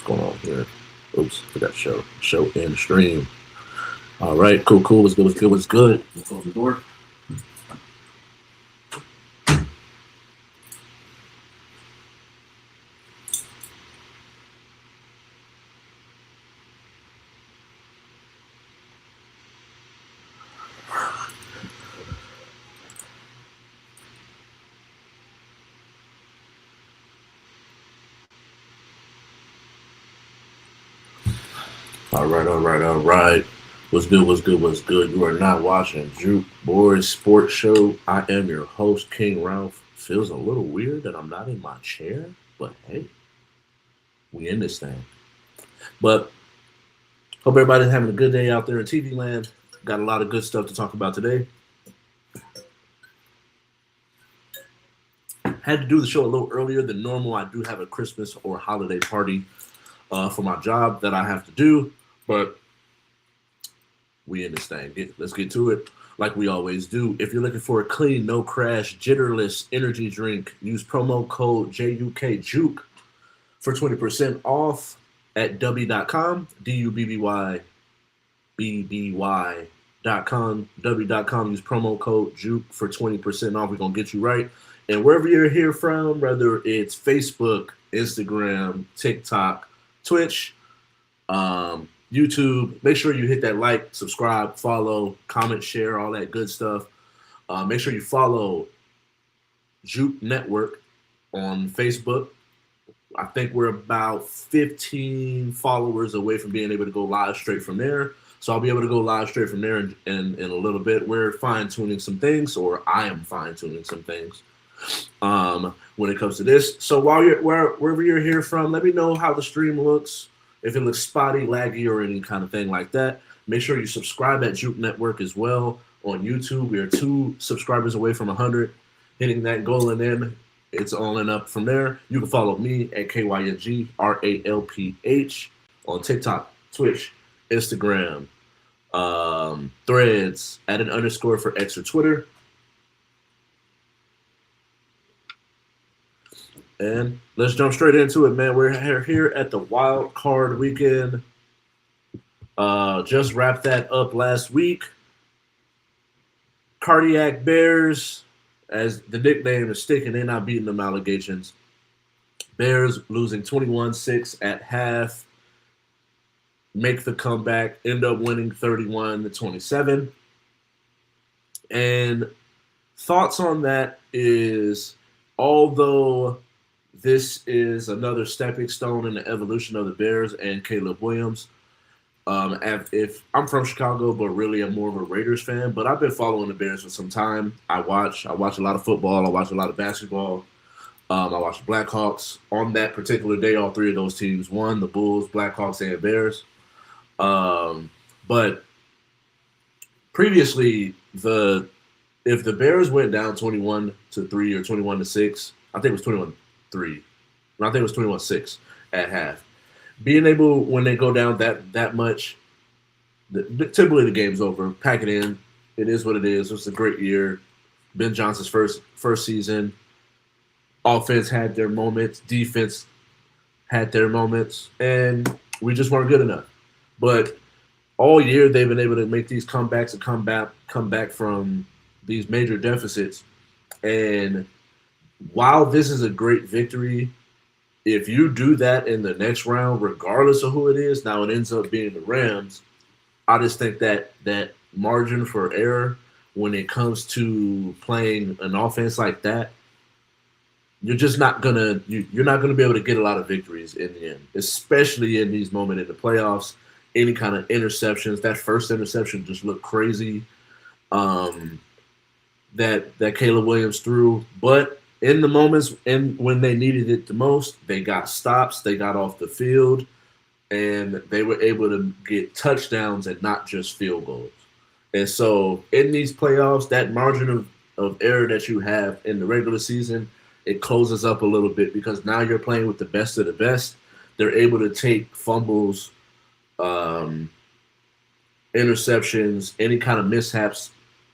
going on here? Oops, forgot show and stream. All right, cool. What's good? Close the door. All right. What's good? You are not watching Juke Boys Sports Show. I am your host, Kyng Ralph. Feels a little weird that I'm not in my chair, but hey, we in this thing. But hope everybody's having a good day out there in TV land. Got a lot of good stuff to talk about today. Had to do the show a little earlier than normal. I do have a Christmas or holiday party for my job that I have to do, but we in this thing. Let's get to it like we always do. If you're looking for a clean, no crash, jitterless energy drink, use promo code JUK for 20% off at W.com, DUBBY.com, W.com. Use promo code JUKE for 20% off. We're going to get you right. And wherever you're here from, whether it's Facebook, Instagram, TikTok, Twitch, YouTube, make sure you hit that like, subscribe, follow, comment, share, all that good stuff. Make sure you follow Juke Network on Facebook. I think we're about 15 followers away from being able to go live straight from there. So I'll be able to go live straight from there in a little bit. We're fine-tuning some things, or I am fine-tuning some things when it comes to this. So while wherever you're here from, let me know how the stream looks. If it looks spotty, laggy, or any kind of thing like that, make sure you subscribe at Juke Network as well on YouTube. We are 2 subscribers away from 100. Hitting that goal, and then it's on and up from there. You can follow me at KYNGRALPH on TikTok, Twitch, Instagram, Threads, @ for X or Twitter. And let's jump straight into it, man. We're here at the Wild Card Weekend. Just wrapped that up last week. Cardiac Bears, as the nickname is sticking, they're not beating them allegations. Bears losing 21-6 at half. Make the comeback, end up winning 31-27. And thoughts on that is, although this is another stepping stone in the evolution of the Bears and Caleb Williams. If I'm from Chicago, but really I'm more of a Raiders fan, but I've been following the Bears for some time. I watch a lot of football. I watch a lot of basketball. I watch the Blackhawks. On that particular day, all 3 of those teams won, the Bulls, Blackhawks, and Bears. But previously, if the Bears went down 21-3 or 21-6, I think it was 21-3. I think it was 21-6 at half. Being able, when they go down that much, typically the game's over. Pack it in. It is what it is. It's a great year. Ben Johnson's first season. Offense had their moments. Defense had their moments. And we just weren't good enough. But all year they've been able to make these comebacks and come back from these major deficits. And while this is a great victory, if you do that in the next round, regardless of who it is, now it ends up being the Rams, I just think that margin for error when it comes to playing an offense like that, you're just not gonna you're not gonna be able to get a lot of victories in the end, especially in these moments in the playoffs. Any kind of interceptions, that first interception just looked crazy. That Caleb Williams threw, but in the moments and when they needed it the most, they got stops, they got off the field, and they were able to get touchdowns and not just field goals. And so in these playoffs, that margin of error that you have in the regular season, it closes up a little bit because now you're playing with the best of the best. They're able to take fumbles, interceptions, any kind of mishaps,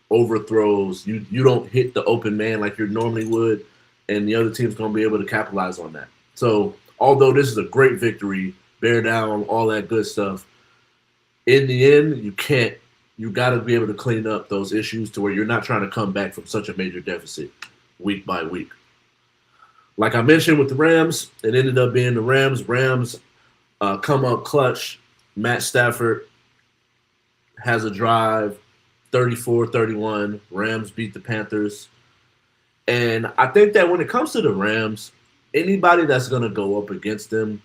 overthrows. You don't hit the open man like you normally would, and the other team's going to be able to capitalize on that. So although this is a great victory, bear down, all that good stuff. In the end, you can't. You got to be able to clean up those issues to where you're not trying to come back from such a major deficit week by week. Like I mentioned with the Rams, it ended up being the Rams. Rams come up clutch. Matt Stafford has a drive, 34-31. Rams beat the Panthers. And I think that when it comes to the Rams, anybody that's going to go up against them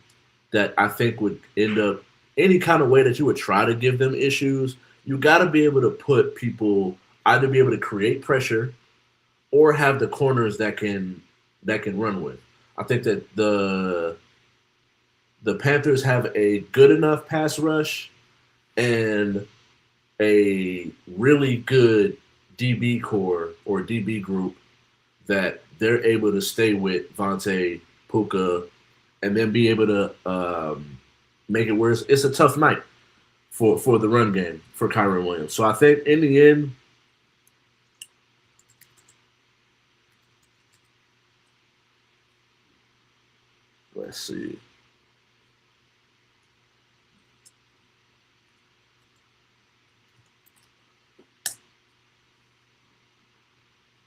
that I think would end up any kind of way that you would try to give them issues, you got to be able to put people either be able to create pressure or have the corners that can run with. I think that the Panthers have a good enough pass rush and a really good DB core or DB group that they're able to stay with Vontae, Puka, and then be able to make it where it's a tough night for the run game for Kyren Williams. So I think in the end, let's see.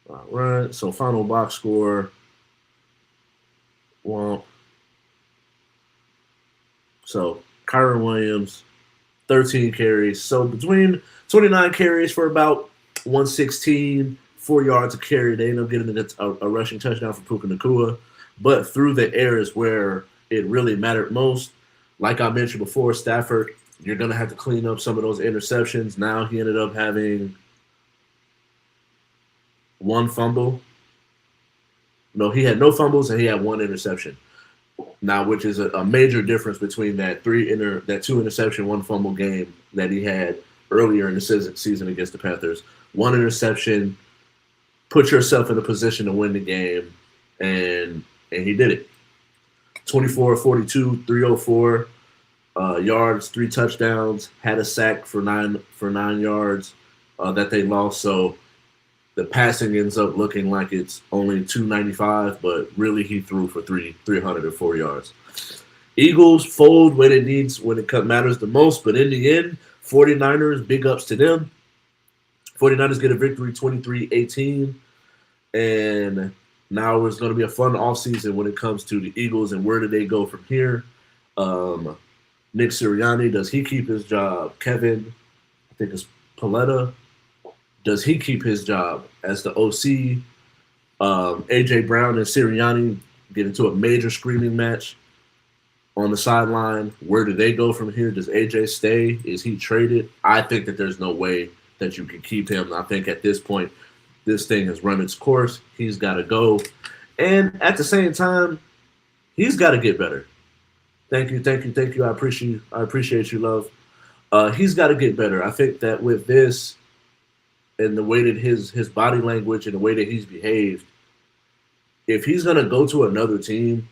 All right, so final box score. Well, so Kyren Williams, 13 carries. So between 29 carries for about 116, 4 yards a carry. They end up getting a rushing touchdown for Puka Nacua. But through the air is where it really mattered most. Like I mentioned before, Stafford, you're going to have to clean up some of those interceptions. Now he ended up having one fumble. No, he had no fumbles and he had one interception. Now, which is a major difference between that two interception, one fumble game that he had earlier in the season against the Panthers. One interception, put yourself in a position to win the game, and he did it. 24-42, 304 yards, 3 touchdowns, had a sack for 9 yards that they lost. So the passing ends up looking like it's only 295, but really he threw for 304 yards. Eagles fold when it matters the most, but in the end, 49ers, big ups to them. 49ers get a victory 23-18, and now it's going to be a fun offseason when it comes to the Eagles and where do they go from here. Nick Sirianni, does he keep his job? Kevin, I think it's Paletta, does he keep his job as the OC? A.J. Brown and Sirianni get into a major screaming match on the sideline. Where do they go from here? Does A.J. stay? Is he traded? I think that there's no way that you can keep him. I think at this point, this thing has run its course. He's got to go. And at the same time, he's got to get better. Thank you. I appreciate you, love. He's got to get better. I think that with this, and the way that his body language and the way that he's behaved, if he's going to go to another team,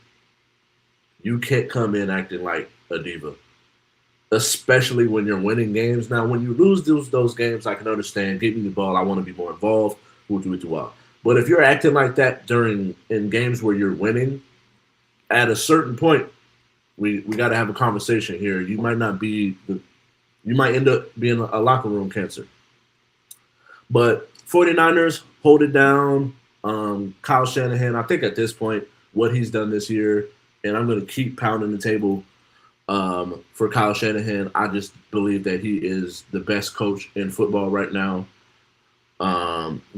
you can't come in acting like a diva, especially when you're winning games. Now, when you lose those games, I can understand. Give me the ball. I want to be more involved. But if you're acting like that in games where you're winning, at a certain point, we got to have a conversation here. You might end up being a locker room cancer. But 49ers hold it down. Kyle Shanahan, I think at this point, what he's done this year, and I'm going to keep pounding the table for Kyle Shanahan. I just believe that he is the best coach in football right now,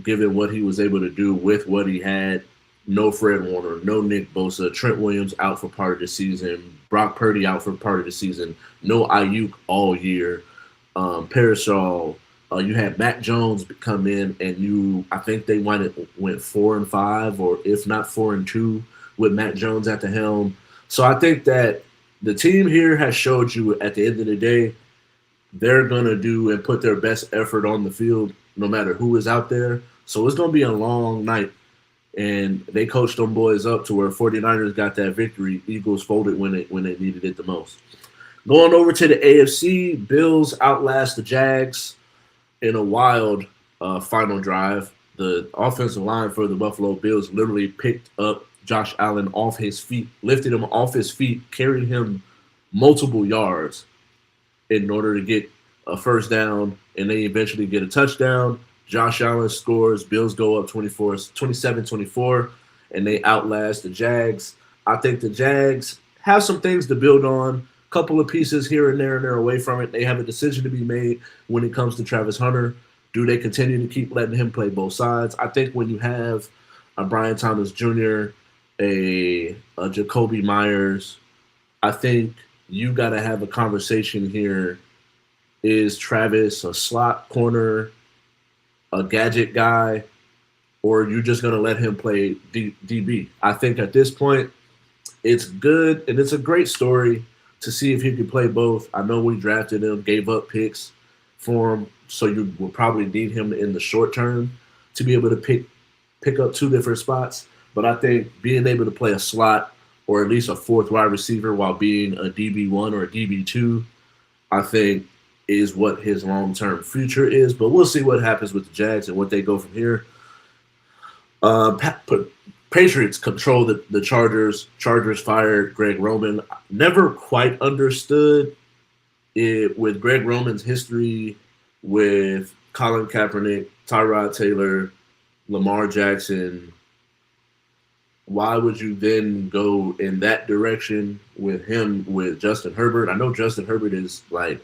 given what he was able to do with what he had. No Fred Warner, no Nick Bosa, Trent Williams out for part of the season, Brock Purdy out for part of the season, no Ayuk all year, Parasol. You had Matt Jones come in, and I think they went 4-5, or if not 4-2, with Matt Jones at the helm. So I think that the team here has showed you at the end of the day, they're going to do and put their best effort on the field no matter who is out there. So it's going to be a long night. And they coached them boys up to where 49ers got that victory. Eagles folded when they needed it the most. Going over to the AFC, Bills outlast the Jags in a wild final drive. The offensive line for the Buffalo Bills literally picked up Josh Allen off his feet, lifted him off his feet, carried him multiple yards in order to get a first down, and they eventually get a touchdown. Josh Allen scores. Bills go up 27-24, and they outlast the Jags. I think the Jags have some things to build on. Couple of pieces here and there, and they're away from it. They have a decision to be made when it comes to Travis Hunter. Do they continue to keep letting him play both sides? I think when you have a Brian Thomas Jr., a Jacoby Myers, I think you got to have a conversation here. Is Travis a slot corner, a gadget guy, or are you just going to let him play DB? I think at this point, it's good, and it's a great story to see if he can play both. I know we drafted him, gave up picks for him, so you will probably need him in the short term to be able to pick up two different spots. But I think being able to play a slot or at least a fourth wide receiver while being a DB1 or a DB2, I think is what his long-term future is. But we'll see what happens with the Jags and what they go from here. Patriots control the Chargers. Chargers fired Greg Roman. Never quite understood it with Greg Roman's history with Colin Kaepernick, Tyrod Taylor, Lamar Jackson. Why would you then go in that direction with him, with Justin Herbert? I know Justin Herbert is like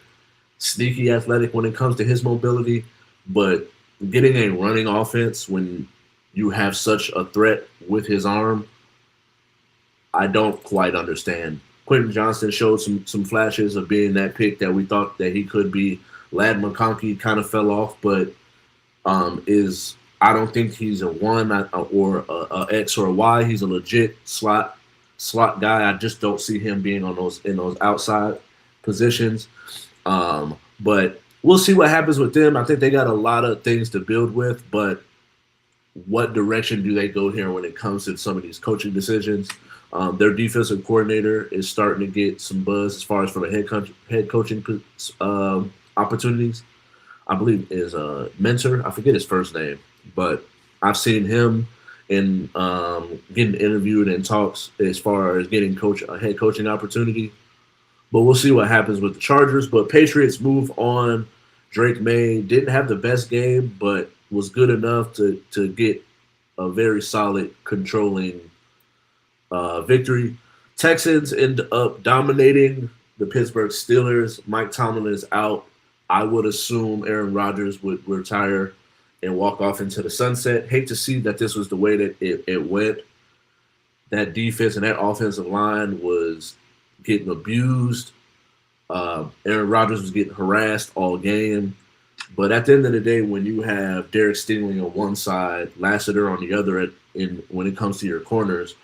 sneaky athletic when it comes to his mobility, but getting a running offense when you have such a threat with his arm, I don't quite understand. Quentin Johnston showed some flashes of being that pick that we thought that he could be. Lad McConkey kind of fell off, but I don't think he's a 1 or a X or a Y. He's a legit slot guy. I just don't see him being in those outside positions. But we'll see what happens with them. I think they got a lot of things to build with, but what direction do they go here when it comes to some of these coaching decisions? Their defensive coordinator is starting to get some buzz as far as from a head coaching opportunities. I believe is Mentor. I forget his first name, but I've seen him in getting interviewed and talks as far as getting a head coaching opportunity. But we'll see what happens with the Chargers. But Patriots move on. Drake May didn't have the best game, but was good enough to get a very solid controlling victory. Texans end up dominating the Pittsburgh Steelers. Mike Tomlin is out. I would assume Aaron Rodgers would retire and walk off into the sunset. Hate to see that this was the way that it went. That defense and that offensive line was getting abused. Aaron Rodgers was getting harassed all game. But at the end of the day, when you have Derek Stingley on one side, Lassiter on the other, when it comes to your corners,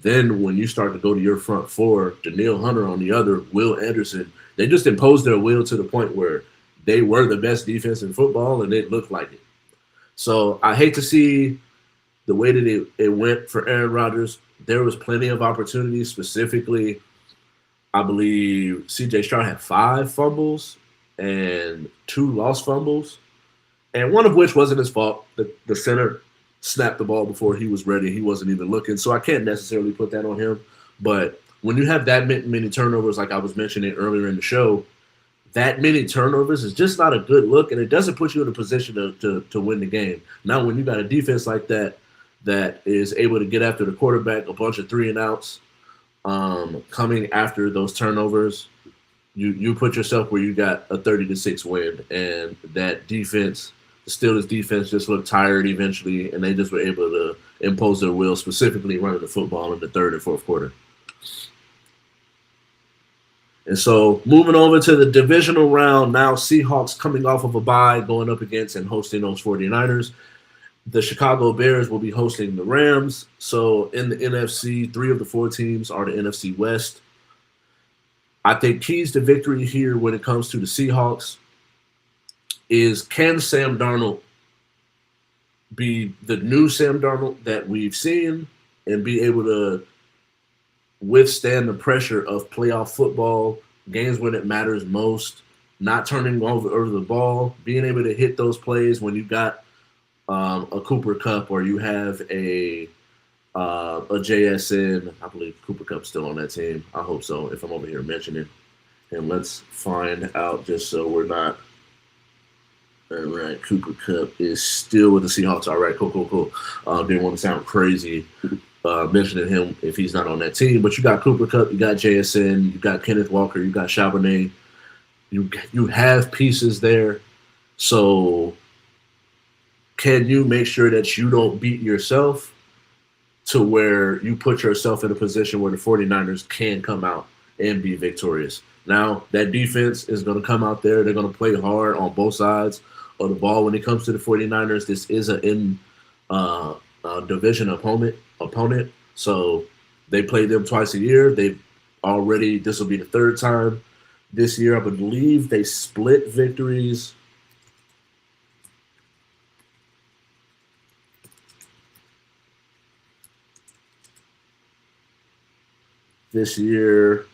then when you start to go to your front four, Danielle Hunter on the other, Will Anderson, they just imposed their will to the point where they were the best defense in football, and it looked like it. So I hate to see the way that it went for Aaron Rodgers. There was plenty of opportunities. Specifically, I believe C.J. Stroud had 5 fumbles and 2 lost fumbles, and one of which wasn't his fault. The center snapped the ball before he was ready. He wasn't even looking, so I can't necessarily put that on him. But when you have that many turnovers, like I was mentioning earlier in the show, that many turnovers is just not a good look, and it doesn't put you in a position to win the game. Now, when you got a defense like that is able to get after the quarterback, a bunch of 3-and-outs coming after those turnovers, you put yourself where you got a 30-6 win, and that defense, the Steelers defense, just looked tired eventually, and they just were able to impose their will, specifically running the football in the third and fourth quarter. And so moving over to the divisional round, now Seahawks coming off of a bye, going up against and hosting those 49ers. The Chicago Bears will be hosting the Rams. So in the NFC, 3 of the 4 teams are the NFC West. I think keys to victory here when it comes to the Seahawks is, can Sam Darnold be the new Sam Darnold that we've seen and be able to withstand the pressure of playoff football, games when it matters most, not turning over the ball, being able to hit those plays when you got a Cooper Kupp or you have a JSN. I believe Cooper Kupp's still on that team. I hope so, if I'm over here mentioning. And let's find out just so we're not. All right, Cooper Cup is still with the Seahawks. All right, cool. Didn't want to sound crazy mentioning him if he's not on that team. But you got Cooper Cup, you got JSN, you got Kenneth Walker, you got Charbonnet. You have pieces there. So can you make sure that you don't beat yourself to where you put yourself in a position where the 49ers can come out and be victorious? Now, that defense is going to come out there. They're going to play hard on both sides of the ball. When it comes to the 49ers, this is an division opponent. So they play them twice a year. This will be the third time this year. I believe they split victories. This year.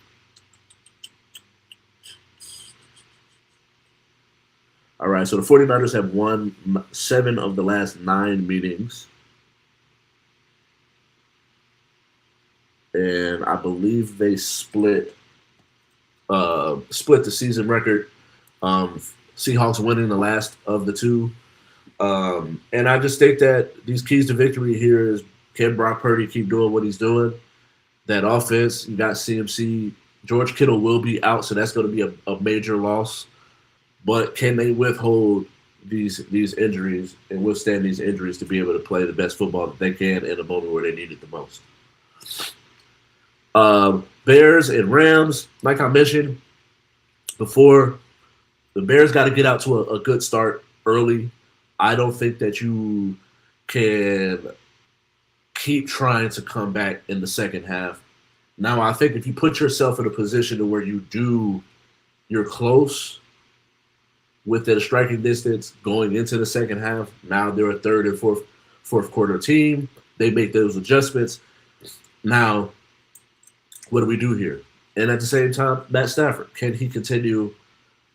All right, so the 49ers have won 7 of the last 9 meetings. And I believe they split the season record. Seahawks winning the last of the 2. And I just think that these keys to victory here is, can Brock Purdy keep doing what he's doing? That offense, you got CMC. George Kittle will be out, so that's going to be a major loss. But can they withhold these injuries and withstand these injuries to be able to play the best football that they can in a moment where they need it the most? Bears and Rams, like I mentioned before, the Bears got to get out to a good start early. I don't think that you can keep trying to come back in the second half. Now, I think if you put yourself in a position to where you're close within a striking distance going into the second half. Now they're a third and fourth quarter team. They make those adjustments. Now, what do we do here? And at the same time, Matt Stafford, can he continue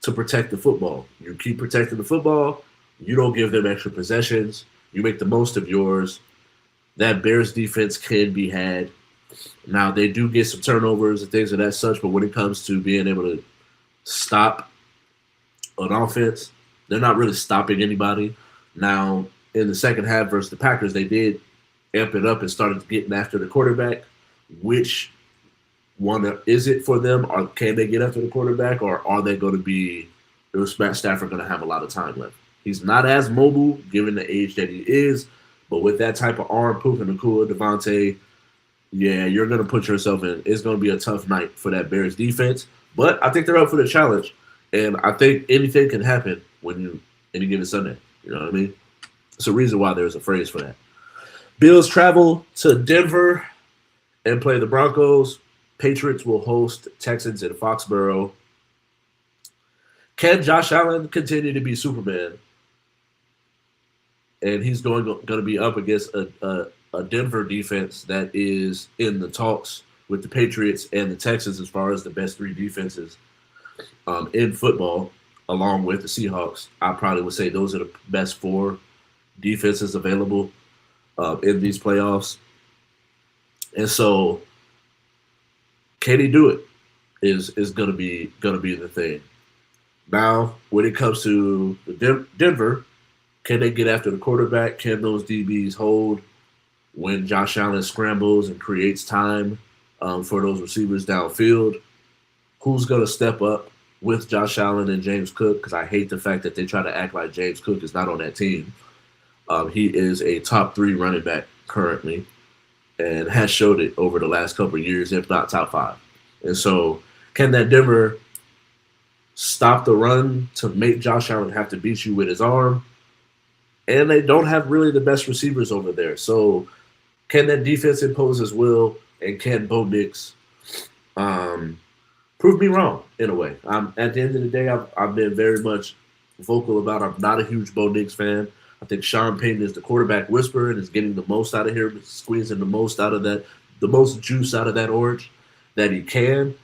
to protect the football? You keep protecting the football. You don't give them extra possessions. You make the most of yours. That Bears defense can be had. Now, they do get some turnovers and things of that such, but when it comes to being able to stop on offense, they're not really stopping anybody. Now, in the second half versus the Packers, they did amp it up and started getting after the quarterback. Which one is it for them? Or can they get after the quarterback, or are they going to be – is Matt Stafford going to have a lot of time left? He's not as mobile given the age that he is, but with that type of arm, Puka Nacua, Devontae, yeah, you're going to put yourself in. It's going to be a tough night for that Bears defense, but I think they're up for the challenge. And I think anything can happen any given Sunday. You know what I mean? It's a reason why there's a phrase for that. Bills travel to Denver and play the Broncos. Patriots will host Texans in Foxborough. Can Josh Allen continue to be Superman? And he's going to be up against a Denver defense that is in the talks with the Patriots and the Texans as far as the best 3 defenses in football, along with the Seahawks. I probably would say those are the best 4 defenses available in these playoffs. And so, can he do it? Is going to be the thing. Now, when it comes to the Denver, can they get after the quarterback? Can those DBs hold when Josh Allen scrambles and creates time for those receivers downfield? Who's going to step up with Josh Allen and James Cook? Because I hate the fact that they try to act like James Cook is not on that team. He is a top 3 running back currently and has showed it over the last couple of years, if not top 5. And so can that Denver stop the run to make Josh Allen have to beat you with his arm? And they don't have really the best receivers over there. So can that defense impose his will? And can Bo Nix prove me wrong in a way? At the end of the day, I've been very much vocal about I'm not a huge Bo Nix fan. I think Sean Payton is the quarterback whisperer and is getting the most out of here, squeezing the most out of that, the most juice out of that orange that he can.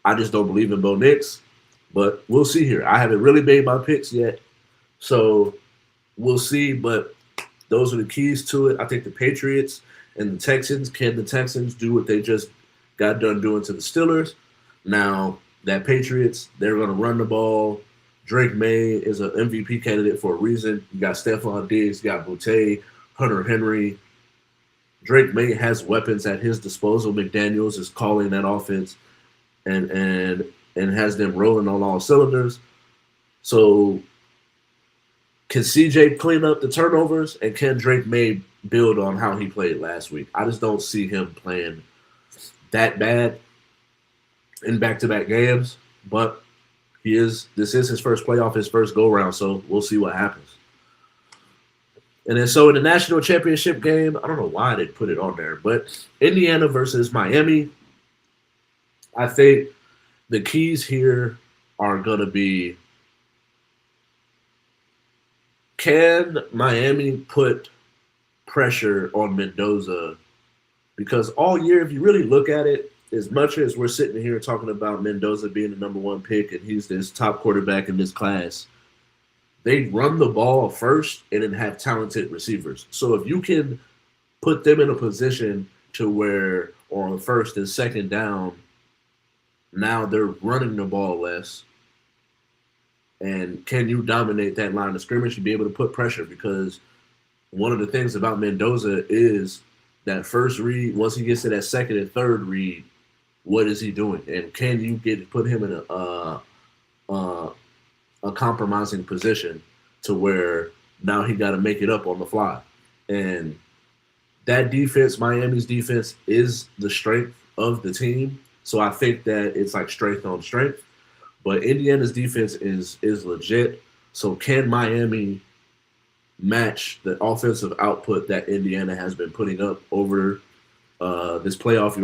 I just don't believe in Bo Nix, but we'll see here. I haven't really made my picks yet, so we'll see, but those are the keys to it. I think the Patriots and the Texans, can the Texans do what they just got done doing to the Steelers? Now, that Patriots, they're going to run the ball. Drake May is an MVP candidate for a reason. You got Stephon Diggs, you got Boutte, Hunter Henry. Drake May has weapons at his disposal. McDaniels is calling that offense and has them rolling on all cylinders. So can CJ clean up the turnovers, and can Drake May build on how he played last week? I just don't see him playing that bad in back-to-back games, but this is his first playoff, his first go-round, so we'll see what happens. And then so in the national championship game, I don't know why they put it on there, but Indiana versus Miami, I think the keys here are going to be, can Miami put pressure on Mendoza? Because all year, if you really look at it, as much as we're sitting here talking about Mendoza being the number one pick and he's this top quarterback in this class, they run the ball first and then have talented receivers. So if you can put them in a position to where on first and second down, now they're running the ball less, and can you dominate that line of scrimmage and be able to put pressure? Because one of the things about Mendoza is that first read, once he gets to that second and third read, what is he doing? And can you put him in a compromising position to where now he got to make it up on the fly? And that defense, Miami's defense, is the strength of the team. So I think that it's like strength on strength. But Indiana's defense is legit. So can Miami match the offensive output that Indiana has been putting up over this playoff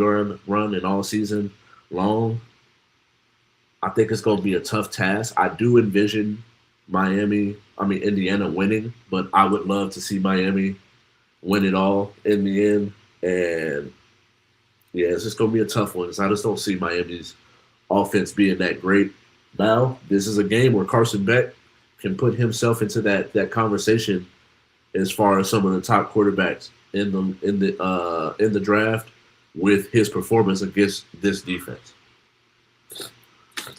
run and all season long? I think it's going to be a tough task. I do envision Indiana winning, but I would love to see Miami win it all in the end. And yeah, it's just going to be a tough one. I just don't see Miami's offense being that great. Now, this is a game where Carson Beck can put himself into that conversation as far as some of the top quarterbacks in the draft with his performance against this defense.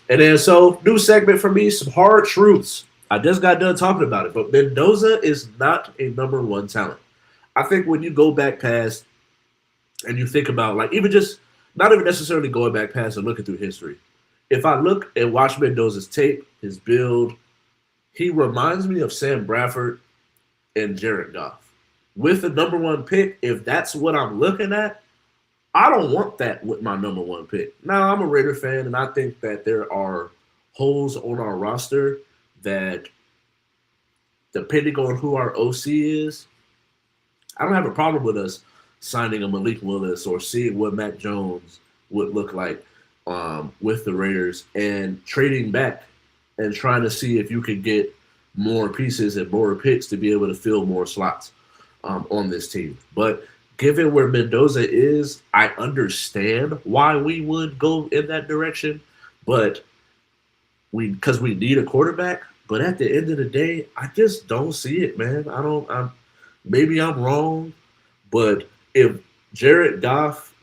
And then, so, new segment for me, some hard truths. I just got done talking about it, but Mendoza is not a number one talent. I think when you go back past and you think about, like, even just not even necessarily going back past and looking through history, if I look and watch Mendoza's tape, his build, he reminds me of Sam Bradford and Jared Goff. With the number one pick, if that's what I'm looking at, I don't want that with my number one pick. Now, I'm a Raider fan, and I think that there are holes on our roster that, depending on who our OC is, I don't have a problem with us signing a Malik Willis or seeing what Mac Jones would look like with the Raiders and trading back and trying to see if you could get more pieces and more picks to be able to fill more slots on this team. But given where Mendoza is, I understand why we would go in that direction, but because we need a quarterback. But at the end of the day, I just don't see it, man. Maybe I'm wrong, but if Jared Goff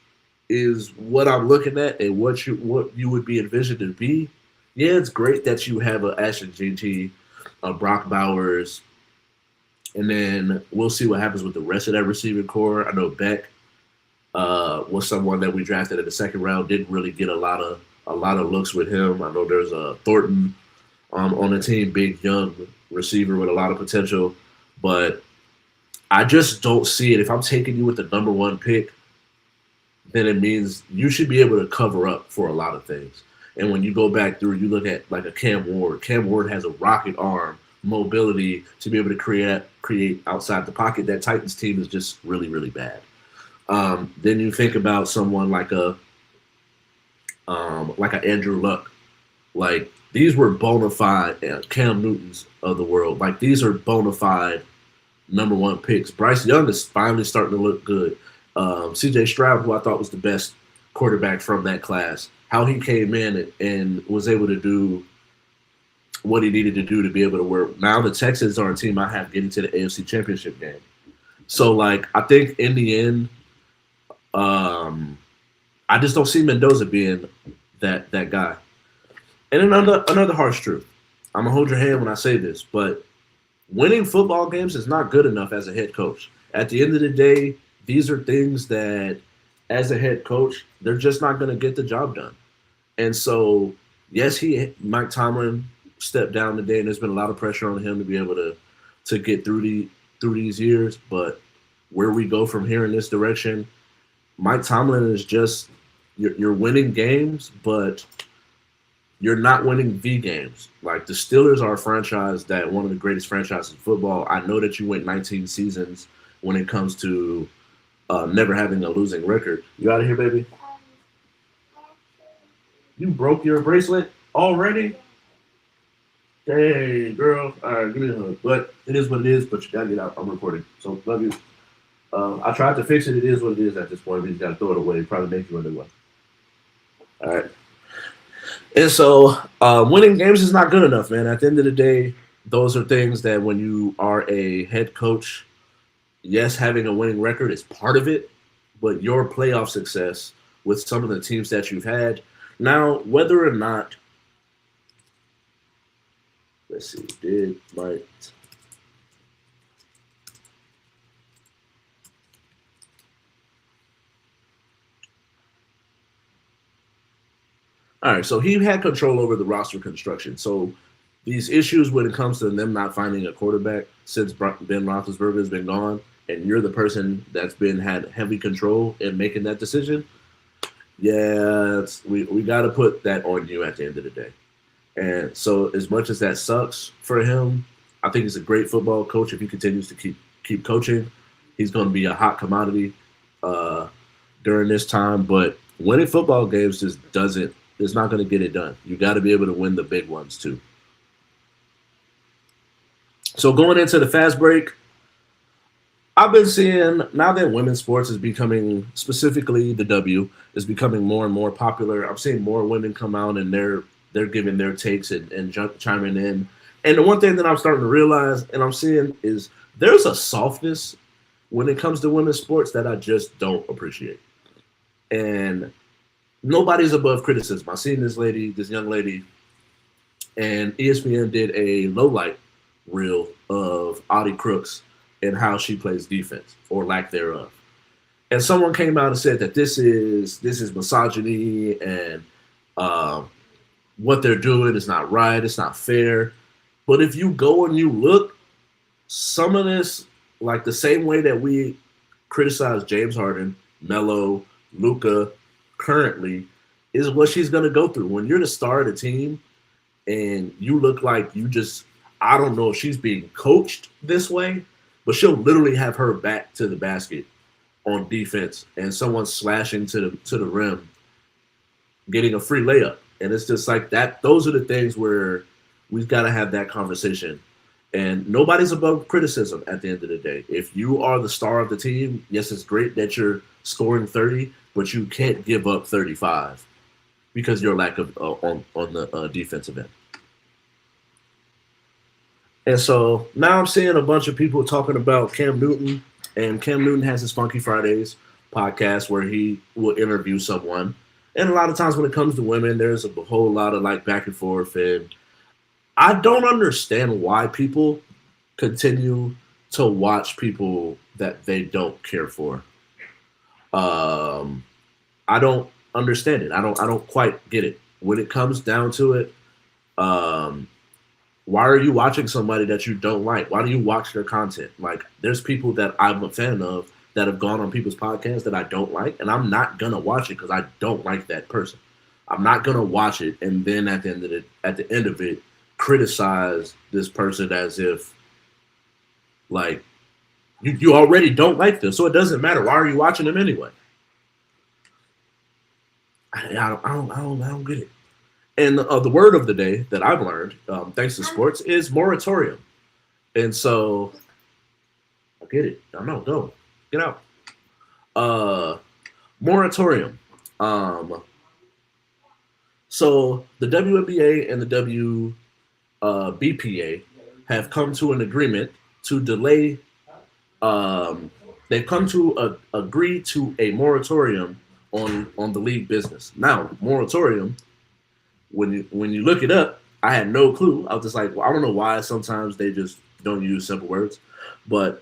is what I'm looking at and what you would be envisioned to be, yeah, it's great that you have a Ashton GT, Brock Bowers, and then we'll see what happens with the rest of that receiving core. I know Beck was someone that we drafted in the second round, didn't really get a lot of looks with him. I know there's a Thornton on the team, big young receiver with a lot of potential, but I just don't see it. If I'm taking you with the number one pick, then it means you should be able to cover up for a lot of things. And when you go back through, you look at like a Cam Ward. Cam Ward has a rocket arm, mobility to be able to create outside the pocket. That Titans team is just really, really bad. Then you think about someone like a Andrew Luck. Like, these were bona fide Cam Newtons of the world. Like, these are bona fide number one picks. Bryce Young is finally starting to look good. C.J. Stroud, who I thought was the best quarterback from that class, how he came in and was able to do what he needed to do to be able to work. Now the Texans are a team I have getting to the AFC Championship game. So, like, I think in the end, I just don't see Mendoza being that guy. And another harsh truth. I'm gonna hold your hand when I say this, but winning football games is not good enough as a head coach. At the end of the day, these are things that, as a head coach, they're just not going to get the job done. And so, yes, Mike Tomlin stepped down today, and there's been a lot of pressure on him to be able to get through these years. But where we go from here in this direction, Mike Tomlin is just you're winning games, but you're not winning the games. Like the Steelers are a franchise that one of the greatest franchises in football. I know that you went 19 seasons when it comes to never having a losing record. You out of here, baby? You broke your bracelet already? Hey, girl. All right, give me a hug. But it is what it is, but you got to get out. I'm recording. So, love you. I tried to fix it. It is what it is at this point. We just got to throw it away. Probably make you a new one. All right. And so, winning games is not good enough, man. At the end of the day, those are things that when you are a head coach, yes, having a winning record is part of it, but your playoff success with some of the teams that you've had. Now, whether or not, let's see, did Mike. All right, so he had control over the roster construction. So these issues when it comes to them not finding a quarterback since Ben Roethlisberger has been gone, and you're the person that's been had heavy control in making that decision. Yeah, we got to put that on you at the end of the day. And so, as much as that sucks for him, I think he's a great football coach. If he continues to keep coaching, he's going to be a hot commodity during this time. But winning football games just doesn't. It's not going to get it done. You got to be able to win the big ones too. So going into the fast break, I've been seeing now that women's sports is becoming, specifically the W, is becoming more and more popular. I'm seeing more women come out and they're giving their takes and chiming in. And the one thing that I'm starting to realize and I'm seeing is there's a softness when it comes to women's sports that I just don't appreciate. And nobody's above criticism. I seen this young lady, and ESPN did a low light reel of Audie Crooks and how she plays defense or lack thereof. And someone came out and said that this is misogyny and what they're doing is not right, it's not fair. But if you go and you look, some of this, like the same way that we criticize James Harden, Melo, Luka currently, is what she's going to go through. When you're the star of the team and you look like you just, I don't know if she's being coached this way, but she'll literally have her back to the basket on defense and someone slashing to the rim, getting a free layup. And it's just like that. Those are the things where we've got to have that conversation. And nobody's above criticism at the end of the day. If you are the star of the team, yes, it's great that you're scoring 30, but you can't give up 35 because your lack of on the defensive end. And so now I'm seeing a bunch of people talking about Cam Newton, and Cam Newton has his Funky Fridays podcast where he will interview someone. And a lot of times when it comes to women, there's a whole lot of like back and forth. And I don't understand why people continue to watch people that they don't care for. I don't understand it. I don't quite get it. When it comes down to it, why are you watching somebody that you don't like? Why do you watch their content? Like, there's people that I'm a fan of that have gone on people's podcasts that I don't like, and I'm not gonna watch it because I don't like that person. I'm not gonna watch it and then at the end of it, criticize this person as if like you already don't like them, so it doesn't matter. Why are you watching them anyway? I don't get it. And the word of the day that I've learned, thanks to sports, is moratorium. And so, I get it. I know. Go. Get out. Moratorium. So, the WNBA and the WBPA have come to an agreement to delay. They've come to agree to a moratorium on the league business. Now, moratorium, when you look it up, I had no clue. I was just like, well, I don't know why sometimes they just don't use simple words, but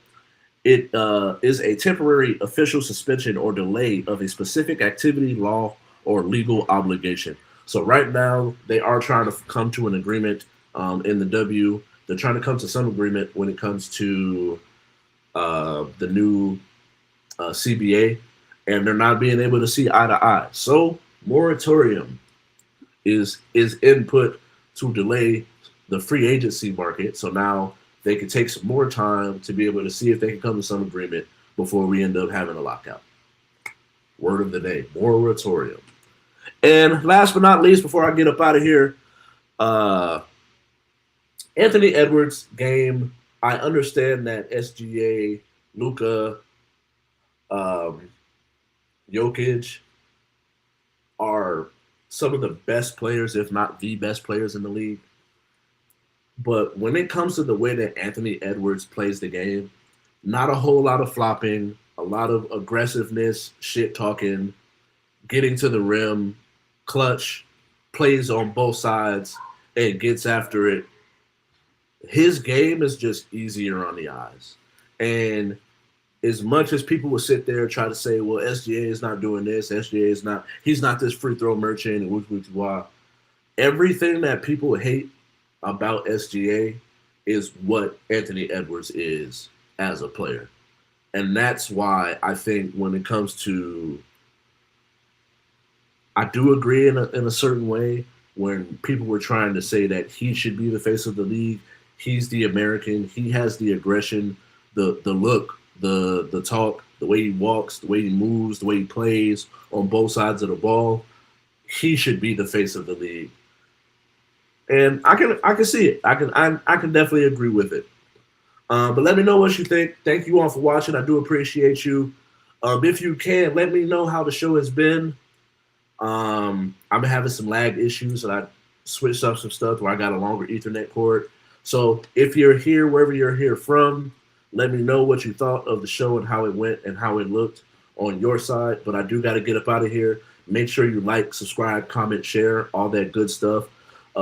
it is a temporary official suspension or delay of a specific activity, law, or legal obligation. So right now they are trying to come to an agreement in the W. They're trying to come to some agreement when it comes to the new CBA, and they're not being able to see eye to eye. So moratorium is input to delay the free agency market. So now they can take some more time to be able to see if they can come to some agreement before we end up having a lockout. Word of the day, moratorium. And last but not least, before I get up out of here, uh, Anthony Edwards game. I understand that SGA, Luka, um, Jokic are some of the best players, if not the best players in the league. But when it comes to the way that Anthony Edwards plays the game, not a whole lot of flopping, a lot of aggressiveness, shit talking, getting to the rim, clutch, plays on both sides, and gets after it. His game is just easier on the eyes. And as much as people will sit there and try to say, well, SGA is not doing this, SGA is not, he's not this free throw merchant, and which why. Everything that people hate about SGA is what Anthony Edwards is as a player. And that's why I think when it comes to, I do agree in a certain way when people were trying to say that he should be the face of the league. He's the American. He has the aggression, the look, the talk, the way he walks, the way he moves, the way he plays on both sides of the ball. He should be the face of the league. And I can see it. I can definitely agree with it. But let me know what you think. Thank you all for watching. I do appreciate you. If you can, let me know how the show has been. I'm having some lag issues, and I switched up some stuff where I got a longer Ethernet cord. So if you're here, wherever you're here from, let me know what you thought of the show and how it went and how it looked on your side. But I do got to get up out of here. Make sure you like, subscribe, comment, share, all that good stuff.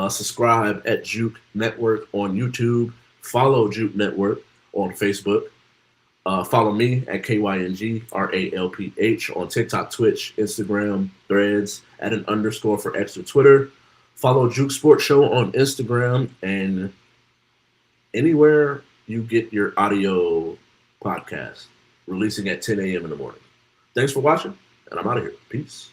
Subscribe at Juke Network on YouTube. Follow Juke Network on Facebook. Follow me at KYNGRALPH on TikTok, Twitch, Instagram, Threads, at an _ for extra Twitter. Follow Juke Sports Show on Instagram and anywhere you get your audio podcast, releasing at 10 a.m. in the morning. Thanks for watching, and I'm out of here. Peace.